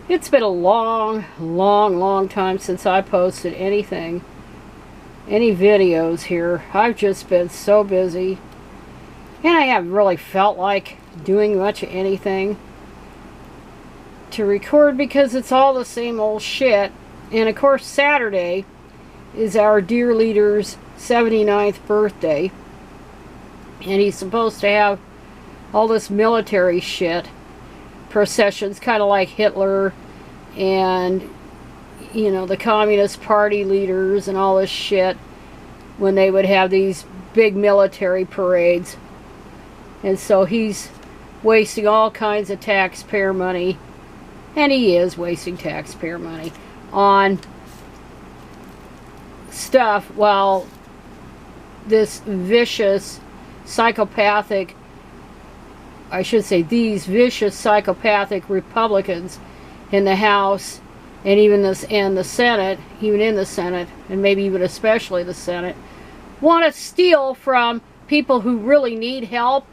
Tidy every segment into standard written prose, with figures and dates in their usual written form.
It's been a long time since I posted anything, any videos here. I've just been so busy, and I haven't really felt like doing much of anything to record because it's all the same old shit. And of course, Saturday is our dear leader's 79th birthday, and he's supposed to have all this military shit, processions, kind of like Hitler and, you know, the Communist Party leaders and all this shit, when they would have these big military parades. And so he's wasting all kinds of taxpayer money, and he is wasting taxpayer money on stuff, while this vicious psychopathic, I should say these vicious psychopathic Republicans in the House and even this and the Senate, even in the Senate, and maybe even especially the Senate, want to steal from people who really need help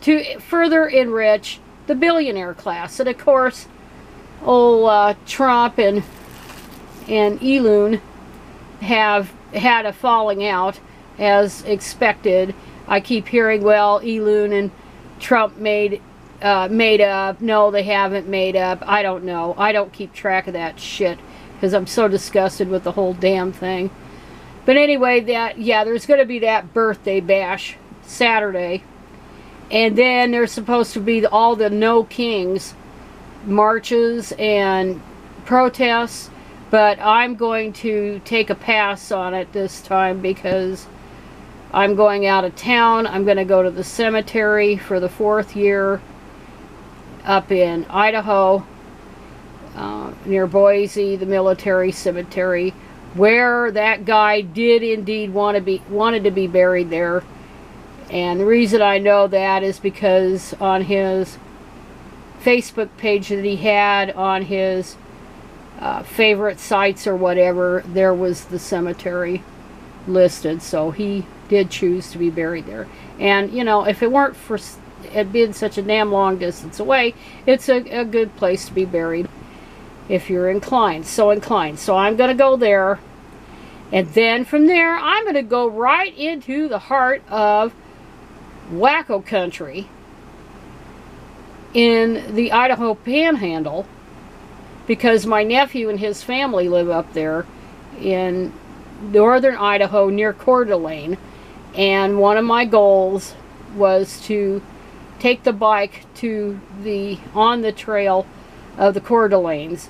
to further enrich the billionaire class. And of course, old Trump and Elon have had a falling out, as expected. I keep hearing, well, Elon and Trump made up. No, they haven't made up. I don't know. I don't keep track of that shit because I'm so disgusted with the whole damn thing. But anyway, there's going to be that birthday bash Saturday, and then there's supposed to be all the No Kings marches and protests, but I'm going to take a pass on it this time because I'm going out of town. I'm going to go to the cemetery for the 4th year up in Idaho, near Boise, the military cemetery, where that guy did indeed wanted to be buried there. And the reason I know that is because on his Facebook page that he had on his favorite sites or whatever, there was the cemetery listed, so he did choose to be buried there. And you know, if it weren't for it being such a damn long distance away, it's a good place to be buried if you're inclined. So I'm going to go there, and then from there I'm going to go right into the heart of wacko country in the Idaho Panhandle, because my nephew and his family live up there in northern Idaho near Coeur d'Alene, and one of my goals was to take the bike to on the trail of the Coeur d'Alenes,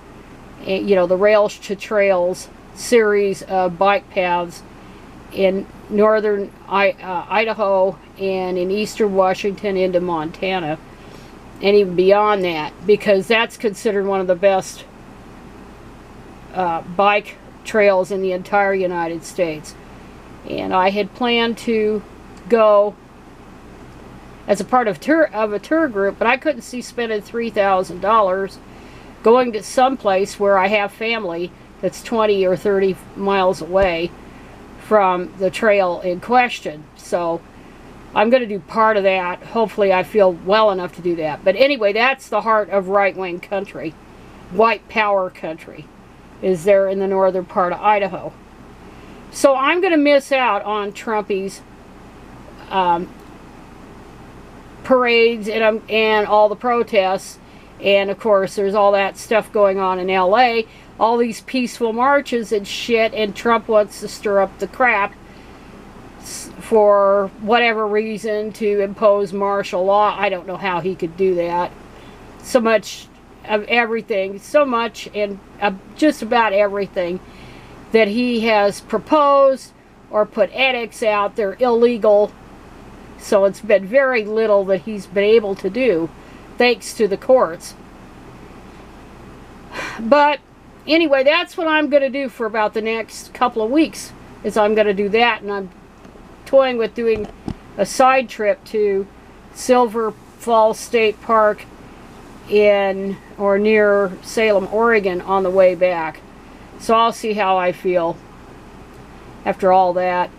you know, the Rails to Trails series of bike paths in northern Idaho and in eastern Washington into Montana, and even beyond that, because that's considered one of the best bike trails in the entire United States. And I had planned to go as a part of a tour group, but I couldn't see spending $3,000 going to some place where I have family that's 20 or 30 miles away from the trail in question. So I'm going to do part of that. Hopefully I feel well enough to do that. But anyway, that's the heart of right-wing country. White power country is there in the northern part of Idaho. So I'm going to miss out on Trumpy's parades and all the protests. And of course, there's all that stuff going on in LA, all these peaceful marches and shit, and Trump wants to stir up the crap for whatever reason to impose martial law. I don't know how he could do that. So much of everything, so much and just about everything that he has proposed or put edicts out, they're illegal. So it's been very little that he's been able to do, thanks to the courts. But anyway, that's what I'm going to do for about the next couple of weeks, is I'm going to do that, and I'm toying with doing a side trip to Silver Falls State Park in or near Salem, Oregon on the way back. So I'll see how I feel after all that.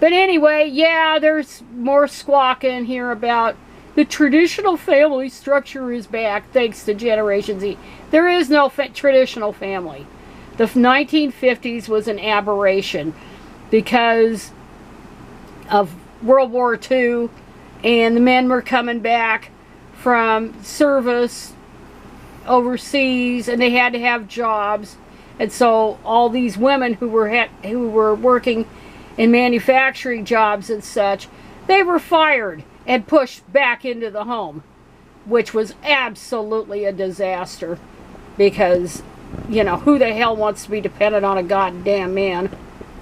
But anyway, yeah, there's more squawking here about The traditional family structure is back thanks to Generation Z. There is no traditional family. The 1950s was an aberration because of World War II, and the men were coming back from service overseas, and they had to have jobs, and so all these women who were working in manufacturing jobs and such, they were fired and pushed back into the home, which was absolutely a disaster because, you know, who the hell wants to be dependent on a goddamn man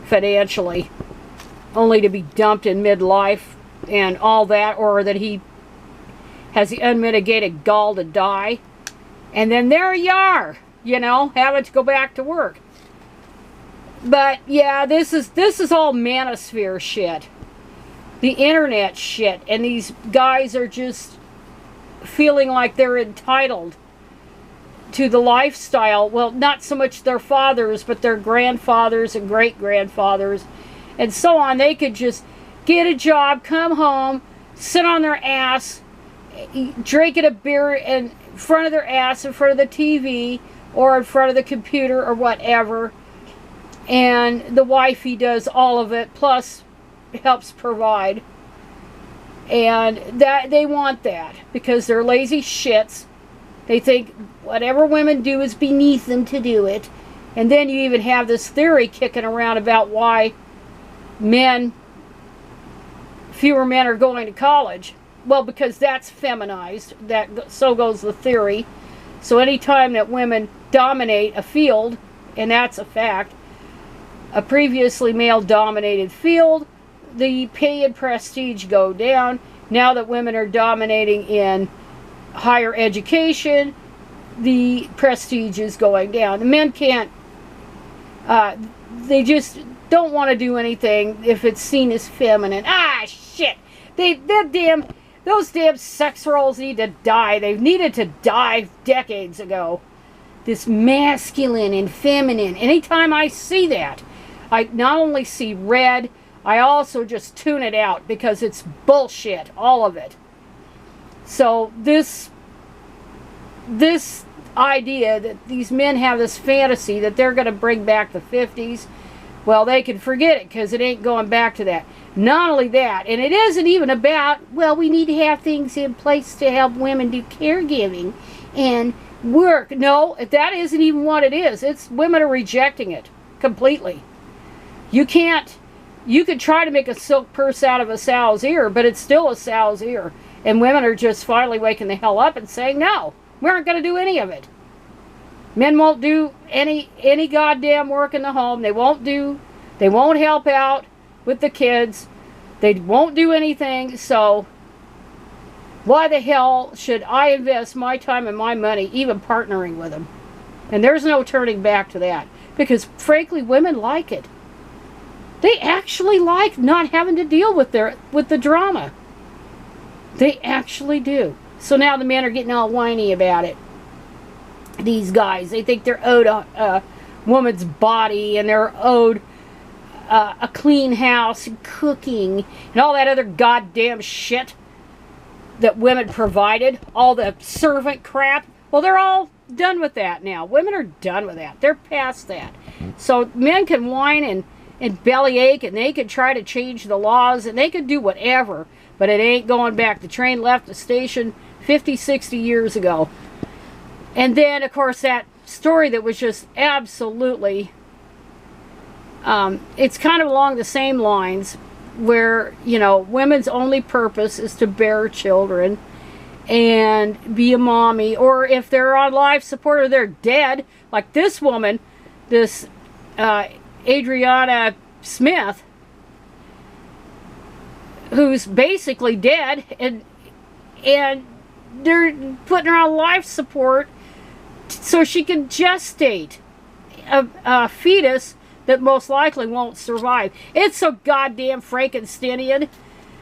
financially, only to be dumped in midlife and all that, or that he has the unmitigated gall to die, and then there you are, you know, having to go back to work. But yeah, this is all manosphere shit, the internet shit, and these guys are just feeling like they're entitled to the lifestyle. Well, not so much their fathers, but their grandfathers and great-grandfathers and so on. They could just get a job, come home, sit on their ass, drinking a beer in front of their ass, in front of the TV, or in front of the computer or whatever, and the wifey does all of it, plus helps provide. And that they want that because they're lazy shits. They think whatever women do is beneath them to do it. And then you even have this theory kicking around about why fewer men are going to college. Well, because that's feminized. So goes the theory. So anytime that women dominate a field, and that's a fact, a previously male-dominated field, the pay and prestige go down. Now that women are dominating in higher education, the prestige is going down. The men can't, they just don't want to do anything if it's seen as feminine. Ah, shit! Those damn sex roles need to die. They've needed to die decades ago. This masculine and feminine. Anytime I see that, I not only see red, I also just tune it out because it's bullshit, all of it. So this idea that these men have this fantasy that they're going to bring back the 50s, well, they can forget it because it ain't going back to that. Not only that, and it isn't even about, well, we need to have things in place to help women do caregiving and work. No, that isn't even what it is. It's women are rejecting it completely. You could try to make a silk purse out of a sow's ear, but it's still a sow's ear. And women are just finally waking the hell up and saying, no, we aren't going to do any of it. Men won't do any goddamn work in the home. They won't help out with the kids. They won't do anything. So why the hell should I invest my time and my money even partnering with them? And there's no turning back to that. Because frankly, women like it. They actually like not having to deal with the drama. They actually do. So now the men are getting all whiny about it. These guys, they think they're owed a woman's body, and they're owed a clean house and cooking and all that other goddamn shit that women provided. All the servant crap. Well, they're all done with that now. Women are done with that. They're past that. So men can whine and bellyache, and they could try to change the laws, and they could do whatever, but it ain't going back. The train left the station 50, 60 years ago. And then, of course, that story that was just absolutely, it's kind of along the same lines where, you know, women's only purpose is to bear children and be a mommy, or if they're on life support or they're dead, like this woman, this Adriana Smith, who's basically dead, and they're putting her on life support so she can gestate a fetus that most likely won't survive. It's so goddamn Frankensteinian.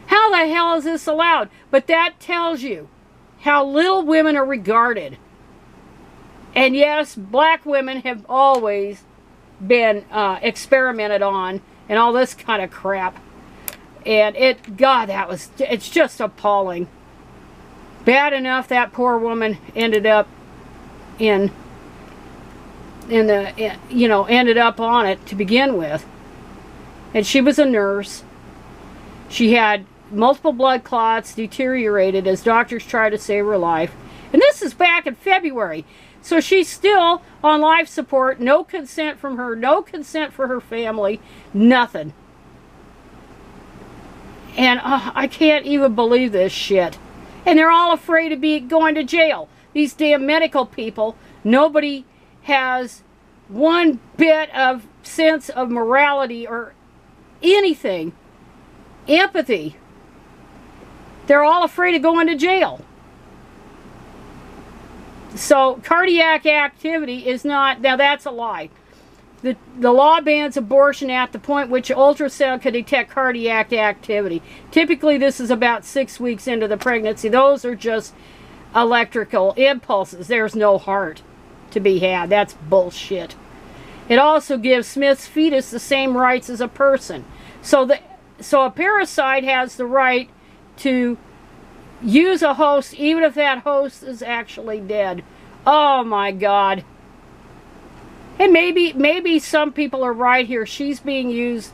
How the hell is this allowed? But that tells you how little women are regarded. And yes, black women have always been experimented on and all this kind of crap. And it's just appalling. Bad enough that poor woman ended up ended up on it to begin with. And she was a nurse. She had multiple blood clots, deteriorated as doctors tried to save her life. And this is back in February. So she's still on life support, no consent from her, no consent for her family, nothing. And I can't even believe this shit. And they're all afraid of going to jail. These damn medical people, nobody has one bit of sense of morality or anything. Empathy. They're all afraid of going to jail. So cardiac activity is not, now that's a lie. The law bans abortion at the point which ultrasound can detect cardiac activity. Typically this is about 6 weeks into the pregnancy. Those are just electrical impulses. There's no heart to be had. That's bullshit. It also gives Smith's fetus the same rights as a person. So a parasite has the right to use a host even if that host is actually dead. Oh my God. And maybe some people are right here. She's being used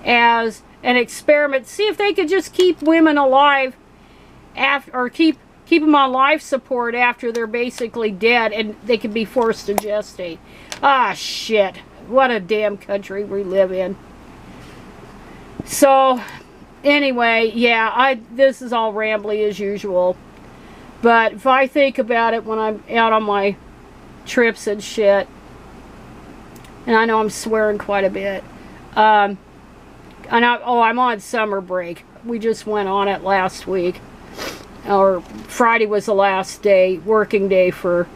as an experiment. See if they could just keep women alive after, or keep them on life support after they're basically dead and they can be forced to gestate. Ah, shit. What a damn country we live in. So, anyway, yeah, this is all rambly as usual. But if I think about it when I'm out on my trips and shit, and I know I'm swearing quite a bit. I'm on summer break. We just went on it last week. Or Friday was the last day, working day for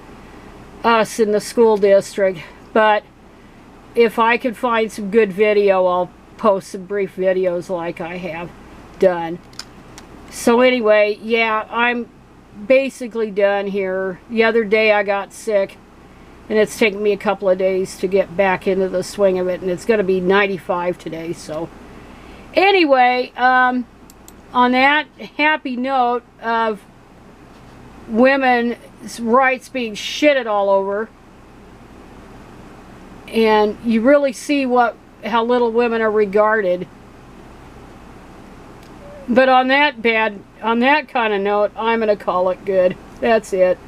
us in the school district. But if I could find some good video, I'll post some brief videos like I have done. So anyway, yeah, I'm basically done here. The other day I got sick. And it's taken me a couple of days to get back into the swing of it. And it's going to be 95 today. So anyway, on that happy note of women's rights being shitted all over. And you really see how little women are regarded. But on that kind of note, I'm going to call it good. That's it.